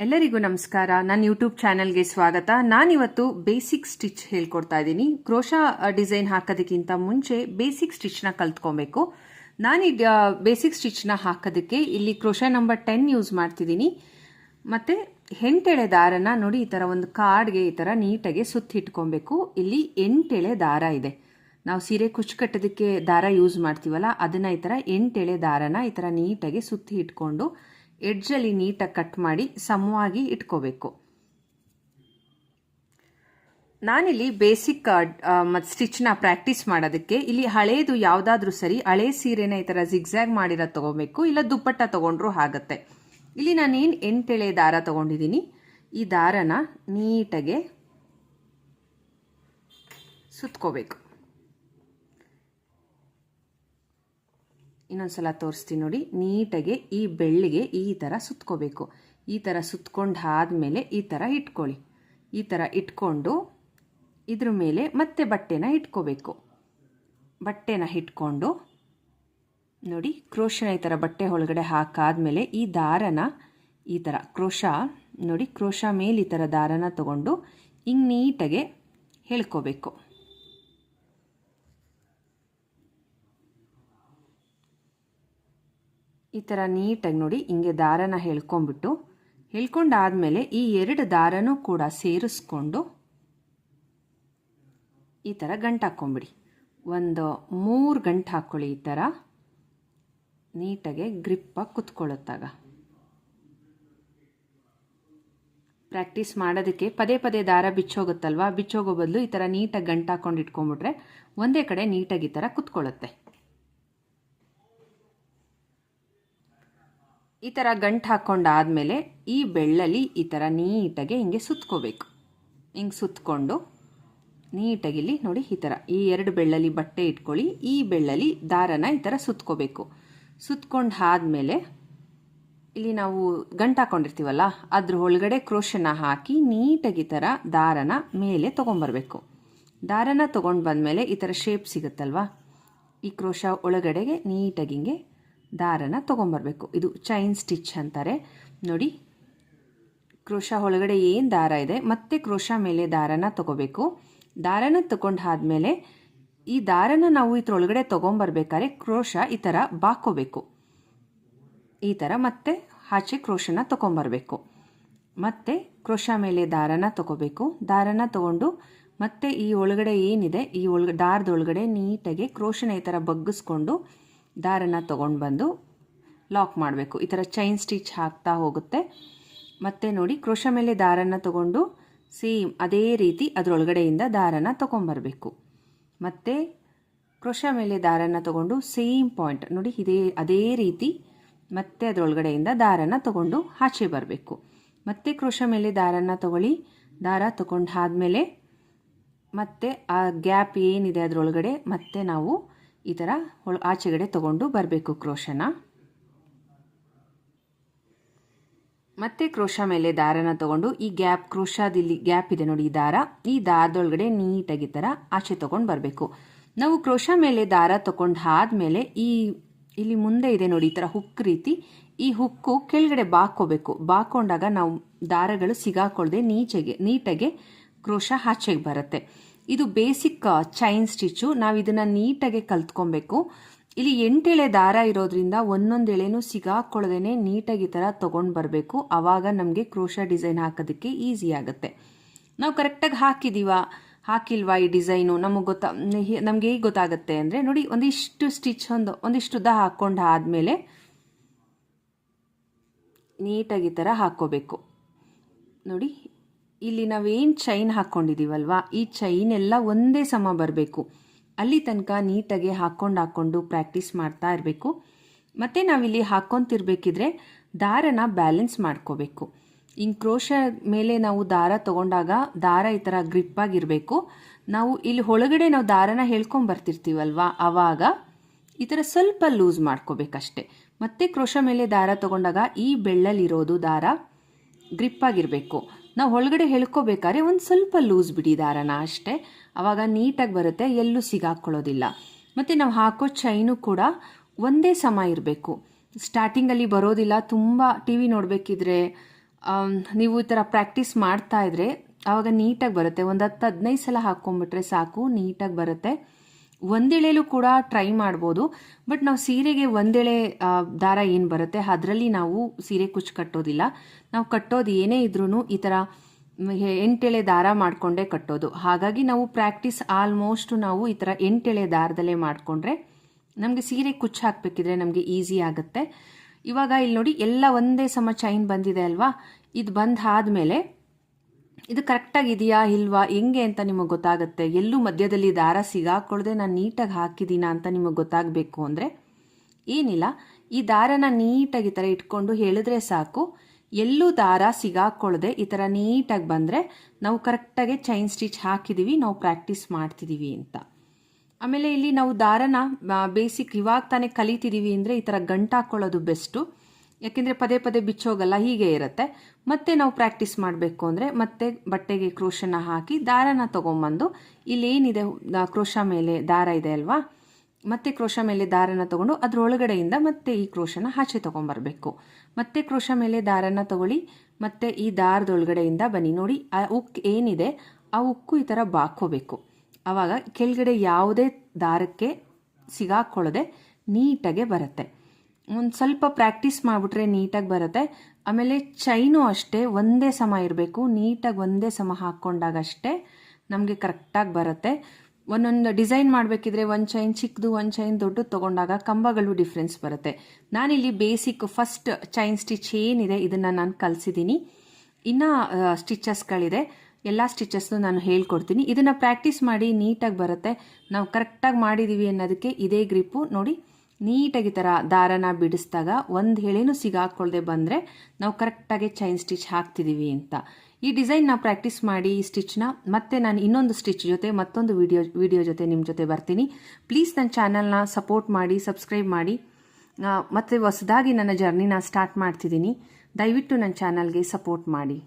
ಎಲ್ಲರಿಗೂ ನಮಸ್ಕಾರ. ನನ್ನ ಯೂಟ್ಯೂಬ್ ಚಾನೆಲ್ಗೆ ಸ್ವಾಗತ. ನಾನಿವತ್ತು ಬೇಸಿಕ್ ಸ್ಟಿಚ್ ಹೇಳ್ಕೊಡ್ತಾ ಇದ್ದೀನಿ. ಕ್ರೋಶಾ ಡಿಸೈನ್ ಹಾಕೋದಕ್ಕಿಂತ ಮುಂಚೆ ಬೇಸಿಕ್ ಸ್ಟಿಚ್ನ ಕಲ್ತ್ಕೊಬೇಕು. ನಾನು ಬೇಸಿಕ್ ಸ್ಟಿಚ್ನ ಹಾಕೋದಕ್ಕೆ ಇಲ್ಲಿ ಕ್ರೋಶಾ ನಂಬರ್ 10 ಯೂಸ್ ಮಾಡ್ತಿದ್ದೀನಿ. ಮತ್ತು ಹೆಂಟೆಳೆ ದಾರನ ನೋಡಿ, ಈ ಥರ ಒಂದು ಕಾರ್ಡ್ಗೆ ಈ ಥರ ನೀಟಾಗಿ ಸುತ್ತಿಟ್ಕೊಬೇಕು. ಇಲ್ಲಿ 8 ಎಳೆ ದಾರ ಇದೆ. ನಾವು ಸೀರೆ ಕುಚ್ಚು ಕಟ್ಟೋದಕ್ಕೆ ದಾರ ಯೂಸ್ ಮಾಡ್ತೀವಲ್ಲ, ಅದನ್ನು ಈ ಥರ 8 ಎಳೆ ದಾರನ ಈ ಥರ ನೀಟಾಗಿ ಸುತ್ತಿ ಇಟ್ಕೊಂಡು ಎಡ್ಜಲ್ಲಿ ನೀಟಾಗಿ ಕಟ್ ಮಾಡಿ ಸಮವಾಗಿ ಇಟ್ಕೋಬೇಕು. ನಾನಿಲ್ಲಿ ಬೇಸಿಕ್ ಮತ್ತು ಸ್ಟಿಚ್ನ ಪ್ರಾಕ್ಟೀಸ್ ಮಾಡೋದಕ್ಕೆ ಇಲ್ಲಿ ಹಳೇದು ಯಾವುದಾದ್ರೂ ಸರಿ, ಹಳೆ ಸೀರೆನ ಈ ಥರ ಜಿಗ್ಜ್ಯಾಗ್ ಮಾಡಿರೋದು ತೊಗೋಬೇಕು, ಇಲ್ಲ ದುಪ್ಪಟ್ಟ ತೊಗೊಂಡ್ರೂ ಆಗುತ್ತೆ. ಇಲ್ಲಿ ನಾನೇನು 8 ಎಳೆ ದಾರ ತೊಗೊಂಡಿದ್ದೀನಿ. ಈ ದಾರನ ನೀಟಾಗೆ ಸುತ್ಕೋಬೇಕು. ಇನ್ನೊಂದ್ಸಲ ತೋರಿಸ್ತೀನಿ ನೋಡಿ. ನೀಟಾಗಿ ಈ ಬೆಳ್ಳಿಗೆ ಈ ಥರ ಸುತ್ಕೋಬೇಕು. ಈ ಥರ ಸುತ್ಕೊಂಡಾದ್ಮೇಲೆ ಈ ಥರ ಇಟ್ಕೊಳ್ಳಿ. ಈ ಥರ ಇಟ್ಕೊಂಡು ಇದ್ರ ಮೇಲೆ ಮತ್ತೆ ಬಟ್ಟೆನ ಇಟ್ಕೋಬೇಕು. ಬಟ್ಟೆನ ಇಟ್ಕೊಂಡು ನೋಡಿ, ಕ್ರೋಶನ ಈ ಥರ ಬಟ್ಟೆ ಒಳಗಡೆ ಹಾಕಾದ್ಮೇಲೆ ಈ ದಾರನ ಈ ಥರ ಕ್ರೋಶಾ ಮೇಲೆ ಈ ಥರ ದಾರನ ತಗೊಂಡು ಹಿಂಗೆ ನೀಟಾಗೆ ಹೇಳ್ಕೋಬೇಕು. ಈ ಥರ ನೀಟಾಗಿ ನೋಡಿ ಹಿಂಗೆ ದಾರನ ಹೇಳ್ಕೊಂಡಾದ್ಮೇಲೆ ಈ 2 ದಾರನೂ ಕೂಡ ಸೇರಿಸ್ಕೊಂಡು ಈ ಥರ ಗಂಟು ಹಾಕ್ಕೊಂಬಿಡಿ. ಒಂದು 3 ಗಂಟು ಹಾಕ್ಕೊಳ್ಳಿ. ಈ ಥರ ನೀಟಾಗೆ ಗ್ರಿಪ್ಪಾಗಿ ಕುತ್ಕೊಳ್ಳುತ್ತಾಗ. ಪ್ರಾಕ್ಟೀಸ್ ಮಾಡೋದಕ್ಕೆ ಪದೇ ಪದೇ ದಾರ ಬಿಚ್ಚೋಗುತ್ತಲ್ವ, ಬಿಚ್ಚೋಗೋ ಬದಲು ಈ ಥರ ನೀಟಾಗಿ ಗಂಟು ಹಾಕ್ಕೊಂಡು ಇಟ್ಕೊಂಡ್ಬಿಟ್ರೆ ಒಂದೇ ಕಡೆ ನೀಟಾಗಿ ಈ ಥರ ಕುತ್ಕೊಳ್ಳುತ್ತೆ. ಈ ಥರ ಗಂಟು ಹಾಕ್ಕೊಂಡಾದ್ಮೇಲೆ ಈ ಬೆಳ್ಳಲ್ಲಿ ಈ ಥರ ನೀಟಾಗಿ ಹಿಂಗೆ ಸುತ್ಕೋಬೇಕು. ಹಿಂಗೆ ಸುತ್ಕೊಂಡು ನೀಟಾಗಿ ಇಲ್ಲಿ ನೋಡಿ, ಈ ಥರ ಈ 2 ಬೆಳ್ಳಲ್ಲಿ ಬಟ್ಟೆ ಇಟ್ಕೊಳ್ಳಿ. ಈ ಬೆಳ್ಳಲ್ಲಿ ದಾರನ ಈ ಥರ ಸುತ್ಕೋಬೇಕು. ಸುತ್ಕೊಂಡಾದ್ಮೇಲೆ ಇಲ್ಲಿ ನಾವು ಗಂಟು ಹಾಕ್ಕೊಂಡಿರ್ತೀವಲ್ಲ, ಅದ್ರ ಒಳಗಡೆ ಕ್ರೋಶನ ಹಾಕಿ ನೀಟಾಗಿ ಈ ಥರ ದಾರನ ಮೇಲೆ ತೊಗೊಂಬರ್ಬೇಕು. ದಾರನ ತೊಗೊಂಡು ಬಂದಮೇಲೆ ಈ ಥರ ಶೇಪ್ ಸಿಗುತ್ತಲ್ವ, ಈ ಕ್ರೋಶ ಒಳಗಡೆಗೆ ನೀಟಾಗಿ ಹಿಂಗೆ ದಾರನ ತೊಗೊಂಬರ್ಬೇಕು. ಇದು ಚೈನ್ ಸ್ಟಿಚ್ ಅಂತಾರೆ ನೋಡಿ. ಕ್ರೋಶಾ ಒಳಗಡೆ ಏನು ದಾರ ಇದೆ ಮತ್ತೆ ಕ್ರೋಶಾ ಮೇಲೆ ದಾರನ ತೊಗೋಬೇಕು. ದಾರನ ತೊಗೊಂಡಾದ್ಮೇಲೆ ಈ ದಾರನ ನಾವು ಇದ್ರೊಳಗಡೆ ತೊಗೊಂಬರ್ಬೇಕಾದ್ರೆ ಕ್ರೋಶಾ ಈ ಥರ ಬಾಕೋಬೇಕು. ಈ ಥರ ಮತ್ತೆ ಆಚೆ ಕ್ರೋಶನ ತೊಗೊಂಬರ್ಬೇಕು. ಮತ್ತೆ ಕ್ರೋಶಾ ಮೇಲೆ ದಾರನ ತೊಗೋಬೇಕು. ದಾರನ ತೊಗೊಂಡು ಮತ್ತೆ ಈ ಒಳಗಡೆ ಏನಿದೆ ಈ ದಾರದೊಳಗಡೆ ನೀಟಾಗಿ ಕ್ರೋಶನ ಈ ಥರ ಬಗ್ಗಿಸ್ಕೊಂಡು ದಾರನ ತೊಗೊಂಡು ಬಂದು ಲಾಕ್ ಮಾಡಬೇಕು. ಈ ಥರ ಚೈನ್ ಸ್ಟಿಚ್ ಹಾಕ್ತಾ ಹೋಗುತ್ತೆ. ಮತ್ತೆ ನೋಡಿ, ಕ್ರೋಶಾ ಮೇಲೆ ದಾರನ ತೊಗೊಂಡು ಸೇಮ್ ಅದೇ ರೀತಿ ಅದರೊಳಗಡೆಯಿಂದ ದಾರನ ತೊಗೊಂಬರಬೇಕು. ಮತ್ತು ಕ್ರೋಶಾ ಮೇಲೆ ದಾರನ ತೊಗೊಂಡು ಸೇಮ್ ಪಾಯಿಂಟ್ ನೋಡಿ, ಅದೇ ರೀತಿ ಮತ್ತೆ ಅದರೊಳಗಡೆಯಿಂದ ದಾರನ ತೊಗೊಂಡು ಆಚೆ ಬರಬೇಕು. ಮತ್ತೆ ಕ್ರೋಶಾ ಮೇಲೆ ದಾರನ ತೊಗೊಳ್ಳಿ. ದಾರ ತೊಗೊಂಡಾದ್ಮೇಲೆ ಮತ್ತೆ ಆ ಗ್ಯಾಪ್ ಏನಿದೆ ಅದರೊಳಗಡೆ ಮತ್ತೆ ನಾವು ಈ ಥರ ಆಚೆಗಡೆ ತೊಗೊಂಡು ಬರಬೇಕು ಕ್ರೋಶನ. ಮತ್ತೆ ಕ್ರೋಶಾ ಮೇಲೆ ದಾರನ ತೊಗೊಂಡು ಈ ಗ್ಯಾಪ್, ಕ್ರೋಶಾದಲ್ಲಿ ಗ್ಯಾಪ್ ಇದೆ ನೋಡಿ, ಈ ದಾರದೊಳಗಡೆ ನೀಟಾಗಿ ಥರ ಆಚೆ ತೊಗೊಂಡು ಬರಬೇಕು. ನಾವು ಕ್ರೋಶಾ ಮೇಲೆ ದಾರ ತೊಗೊಂಡಾದ್ಮೇಲೆ ಇಲ್ಲಿ ಮುಂದೆ ಇದೆ ನೋಡಿ ಈ ಥರ ಹುಕ್ ರೀತಿ, ಈ ಹುಕ್ಕು ಕೆಳಗಡೆ ಬಾಕೋಬೇಕು. ಬಾಕೊಂಡಾಗ ನಾವು ದಾರಗಳು ಸಿಗಾಕೊಳ್ಳದೆ ನೀಟಾಗಿ ಕ್ರೋಶಾ ಆಚೆಗೆ ಬರುತ್ತೆ. ಇದು ಬೇಸಿಕ್ ಚೈನ್ ಸ್ಟಿಚ್ಚು. ನಾವು ಇದನ್ನು ನೀಟಾಗಿ ಕಲ್ತ್ಕೊಬೇಕು. ಇಲ್ಲಿ 8 ಎಳೆ ದಾರ ಇರೋದ್ರಿಂದ ಒಂದೊಂದು ಎಳೆನೂ ಸಿಗಾಕೊಳ್ಳದೇನೆ ನೀಟಾಗಿ ಥರ ತೊಗೊಂಡು ಬರಬೇಕು. ಆವಾಗ ನಮಗೆ ಕ್ರೋಶಾ ಡಿಸೈನ್ ಹಾಕೋದಕ್ಕೆ ಈಸಿ ಆಗುತ್ತೆ. ನಾವು ಕರೆಕ್ಟಾಗಿ ಹಾಕಿಲ್ವಾ ಈ ಡಿಸೈನು ನಮಗೆ ಹೇಗೆ ಗೊತ್ತಾಗುತ್ತೆ ಅಂದರೆ ನೋಡಿ, ಒಂದಿಷ್ಟು ಸ್ಟಿಚ್ ಒಂದಿಷ್ಟು ಉದ್ದ ಹಾಕ್ಕೊಂಡಾದ್ಮೇಲೆ ನೀಟಾಗಿ ಥರ ಹಾಕ್ಕೋಬೇಕು. ನೋಡಿ, ಇಲ್ಲಿ ನಾವೇನು ಚೈನ್ ಹಾಕ್ಕೊಂಡಿದ್ದೀವಲ್ವಾ, ಈ ಚೈನ್ ಎಲ್ಲ ಒಂದೇ ಸಮ ಬರಬೇಕು. ಅಲ್ಲಿ ತನಕ ನೀಟಾಗಿ ಹಾಕ್ಕೊಂಡು ಪ್ರಾಕ್ಟೀಸ್ ಮಾಡ್ತಾ ಇರಬೇಕು. ಮತ್ತು ನಾವಿಲ್ಲಿ ಹಾಕ್ಕೊತಿರ್ಬೇಕಿದ್ರೆ ದಾರನ ಬ್ಯಾಲೆನ್ಸ್ ಮಾಡ್ಕೋಬೇಕು. ಹಿಂಗೆ ಕ್ರೋಶಾ ಮೇಲೆ ನಾವು ದಾರ ತೊಗೊಂಡಾಗ ದಾರ ಈ ಥರ ಗ್ರಿಪ್ಪಾಗಿರಬೇಕು. ನಾವು ಇಲ್ಲಿ ಒಳಗಡೆ ನಾವು ದಾರನ ಹೇಳ್ಕೊಂಬರ್ತಿರ್ತೀವಲ್ವಾ, ಆವಾಗ ಈ ಥರ ಸ್ವಲ್ಪ ಲೂಸ್ ಮಾಡ್ಕೋಬೇಕಷ್ಟೆ. ಮತ್ತು ಕ್ರೋಶಾ ಮೇಲೆ ದಾರ ತೊಗೊಂಡಾಗ ಈ ಬೆಳ್ಳಲ್ಲಿರೋದು ದಾರ ಗ್ರಿಪ್ಪಾಗಿರಬೇಕು. ನಾವು ಒಳಗಡೆ ಹೇಳ್ಕೋಬೇಕಾದ್ರೆ ಒಂದು ಸ್ವಲ್ಪ ಲೂಸ್ ಬಿಡಿ ದಾರನ ಅಷ್ಟೇ. ಆವಾಗ ನೀಟಾಗಿ ಬರುತ್ತೆ, ಎಲ್ಲೂ ಸಿಗಾಕೊಳ್ಳೋದಿಲ್ಲ. ಮತ್ತು ನಾವು ಹಾಕೋ ಚೈನು ಕೂಡ ಒಂದೇ ಸಮ ಇರಬೇಕು. ಸ್ಟಾರ್ಟಿಂಗಲ್ಲಿ ಬರೋದಿಲ್ಲ. ತುಂಬ ಟಿ ವಿ ನೋಡಬೇಕಿದ್ರೆ ನೀವು ಈ ಥರ ಪ್ರಾಕ್ಟೀಸ್ ಮಾಡ್ತಾ ಇದ್ರೆ ಆವಾಗ ನೀಟಾಗಿ ಬರುತ್ತೆ. ಒಂದು 10-15 ಸಲ ಹಾಕ್ಕೊಂಡ್ಬಿಟ್ರೆ ಸಾಕು, ನೀಟಾಗಿ ಬರುತ್ತೆ. ಒಂದೆಳೆಯಲ್ಲೂ ಕೂಡ ಟ್ರೈ ಮಾಡ್ಬೋದು. ಬಟ್ ನಾವು ಸೀರೆಗೆ ಒಂದೆಳೆ ದಾರ ಏನು ಬರುತ್ತೆ ಅದರಲ್ಲಿ ನಾವು ಸೀರೆ ಕುಚ್ಚು ಕಟ್ಟೋದಿಲ್ಲ. ನಾವು ಕಟ್ಟೋದು ಏನೇ ಇದ್ರೂ ಈ ಥರ 8 ಎಳೆ ದಾರ ಮಾಡಿಕೊಂಡೇ ಕಟ್ಟೋದು. ಹಾಗಾಗಿ ನಾವು ಪ್ರಾಕ್ಟೀಸ್ ಆಲ್ಮೋಸ್ಟ್ ನಾವು ಈ ಥರ 8 ಎಳೆ ದಾರದಲ್ಲೇ ಮಾಡಿಕೊಂಡ್ರೆ ನಮಗೆ ಸೀರೆ ಕುಚ್ಚು ಹಾಕಬೇಕಿದ್ರೆ ನಮಗೆ ಈಸಿ ಆಗುತ್ತೆ. ಇವಾಗ ಇಲ್ಲಿ ನೋಡಿ ಎಲ್ಲ ಒಂದೇ ಸಮ ಚೈನ್ ಬಂದಿದೆ ಅಲ್ವಾ. ಇದು ಬಂದಾದಮೇಲೆ ಇದು ಕರೆಕ್ಟಾಗಿದೆಯಾ ಇಲ್ವಾ ಹೆಂಗೆ ಅಂತ ನಿಮಗೆ ಗೊತ್ತಾಗುತ್ತೆ. ಎಲ್ಲೂ ಮಧ್ಯದಲ್ಲಿ ದಾರ ಸಿಗಾಕೊಳ್ಳದೆ ನಾನು ನೀಟಾಗಿ ಹಾಕಿದ್ದೀನಾ ಅಂತ ನಿಮಗೆ ಗೊತ್ತಾಗಬೇಕು ಅಂದರೆ ಏನಿಲ್ಲ, ಈ ದಾರನ ನೀಟಾಗಿ ಈ ಥರ ಇಟ್ಕೊಂಡು ಹೇಳಿದ್ರೆ ಸಾಕು. ಎಲ್ಲೂ ದಾರ ಸಿಗಾಕೊಳ್ಳದೆ ಈ ಥರ ನೀಟಾಗಿ ಬಂದರೆ ನಾವು ಕರೆಕ್ಟಾಗಿ ಚೈನ್ ಸ್ಟಿಚ್ ಹಾಕಿದ್ದೀವಿ, ನಾವು ಪ್ರಾಕ್ಟೀಸ್ ಮಾಡ್ತಿದ್ದೀವಿ ಅಂತ. ಆಮೇಲೆ ಇಲ್ಲಿ ನಾವು ದಾರನ ಬೇಸಿಕ್ ಇವಾಗ ತಾನೇ ಕಲಿತಿದ್ದೀವಿ ಅಂದರೆ ಈ ಥರ ಗಂಟು ಹಾಕ್ಕೊಳ್ಳೋದು ಬೆಸ್ಟು. ಯಾಕೆಂದರೆ ಪದೇ ಪದೇ ಬಿಚ್ಚೋಗಲ್ಲ, ಹೀಗೆ ಇರುತ್ತೆ. ಮತ್ತೆ ನಾವು ಪ್ರಾಕ್ಟೀಸ್ ಮಾಡಬೇಕು ಅಂದರೆ ಮತ್ತೆ ಬಟ್ಟೆಗೆ ಕ್ರೋಶನ ಹಾಕಿ ದಾರನ ತೊಗೊಂಬಂದು ಇಲ್ಲೇನಿದೆ ಕ್ರೋಶ ಮೇಲೆ ದಾರ ಇದೆ ಅಲ್ವಾ, ಮತ್ತೆ ಕ್ರೋಶ ಮೇಲೆ ದಾರನ ತೊಗೊಂಡು ಅದರೊಳಗಡೆಯಿಂದ ಮತ್ತೆ ಈ ಕ್ರೋಶನ ಆಚೆ ತೊಗೊಂಬರ್ಬೇಕು. ಮತ್ತೆ ಕ್ರೋಶ ಮೇಲೆ ದಾರನ ತಗೊಳ್ಳಿ, ಮತ್ತೆ ಈ ದಾರದೊಳಗಡೆಯಿಂದ ಬನ್ನಿ. ನೋಡಿ ಆ ಉಕ್ಕು ಏನಿದೆ ಆ ಉಕ್ಕು ಈ ಥರ ಬಾಕೋಬೇಕು. ಆವಾಗ ಕೆಳಗಡೆ ಯಾವುದೇ ದಾರಕ್ಕೆ ಸಿಗಾಕೊಳ್ಳದೆ ನೀಟಾಗೆ ಬರುತ್ತೆ. ಒಂದು ಸ್ವಲ್ಪ ಪ್ರಾಕ್ಟೀಸ್ ಮಾಡಿಬಿಟ್ರೆ ನೀಟಾಗಿ ಬರುತ್ತೆ. ಆಮೇಲೆ ಚೈನು ಅಷ್ಟೇ ಒಂದೇ ಸಮ ಇರಬೇಕು, ನೀಟಾಗಿ ಒಂದೇ ಸಮ ಹಾಕ್ಕೊಂಡಾಗಷ್ಟೇ ನಮಗೆ ಕರೆಕ್ಟಾಗಿ ಬರುತ್ತೆ. ಒಂದೊಂದು ಡಿಸೈನ್ ಮಾಡಬೇಕಿದ್ರೆ ಒಂದು ಚೈನ್ ಚಿಕ್ಕದು ಒಂದು ಚೈನ್ ದೊಡ್ಡದು ತೊಗೊಂಡಾಗ ಕಂಬಗಳು ಡಿಫ್ರೆನ್ಸ್ ಬರುತ್ತೆ. ನಾನಿಲ್ಲಿ ಬೇಸಿಕ್ ಫಸ್ಟ್ ಚೈನ್ ಸ್ಟಿಚ್ ಏನಿದೆ ಇದನ್ನು ನಾನು ಕಲಿಸಿದ್ದೀನಿ. ಇನ್ನು ಸ್ಟಿಚಸ್ಗಳಿದೆ, ಎಲ್ಲ ಸ್ಟಿಚಸ್ನು ನಾನು ಹೇಳ್ಕೊಡ್ತೀನಿ. ಇದನ್ನು ಪ್ರಾಕ್ಟೀಸ್ ಮಾಡಿ ನೀಟಾಗಿ ಬರುತ್ತೆ. ನಾವು ಕರೆಕ್ಟಾಗಿ ಮಾಡಿದ್ದೀವಿ ಅನ್ನೋದಕ್ಕೆ ಇದೇ ಗ್ರಿಪ್ಪು. ನೋಡಿ ನೀಟಾಗಿ ಥರ ದಾರನ ಬಿಡಿಸಿದಾಗ ಒಂದು ಎಳೆನೂ ಸಿಗಾಕೊಳ್ಳದೆ ಬಂದರೆ ನಾವು ಕರೆಕ್ಟಾಗಿ ಚೈನ್ ಸ್ಟಿಚ್ ಹಾಕ್ತಿದ್ದೀವಿ ಅಂತ. ಈ ಡಿಸೈನ್ನ ಪ್ರಾಕ್ಟೀಸ್ ಮಾಡಿ ಈ ಸ್ಟಿಚ್ನ ಮತ್ತೆ ನಾನು ಇನ್ನೊಂದು ಸ್ಟಿಚ್ ಜೊತೆ ಮತ್ತೊಂದು ವಿಡಿಯೋ ಜೊತೆ ನಿಮ್ಮ ಜೊತೆ ಬರ್ತೀನಿ. ಪ್ಲೀಸ್ ನನ್ನ ಚಾನಲ್ನ ಸಪೋರ್ಟ್ ಮಾಡಿ, ಸಬ್ಸ್ಕ್ರೈಬ್ ಮಾಡಿ. ಮತ್ತು ಹೊಸದಾಗಿ ನನ್ನ ಜರ್ನಿನ ಸ್ಟಾರ್ಟ್ ಮಾಡ್ತಿದ್ದೀನಿ. ದಯವಿಟ್ಟು ನನ್ನ ಚಾನಲ್ಗೆ ಸಪೋರ್ಟ್ ಮಾಡಿ.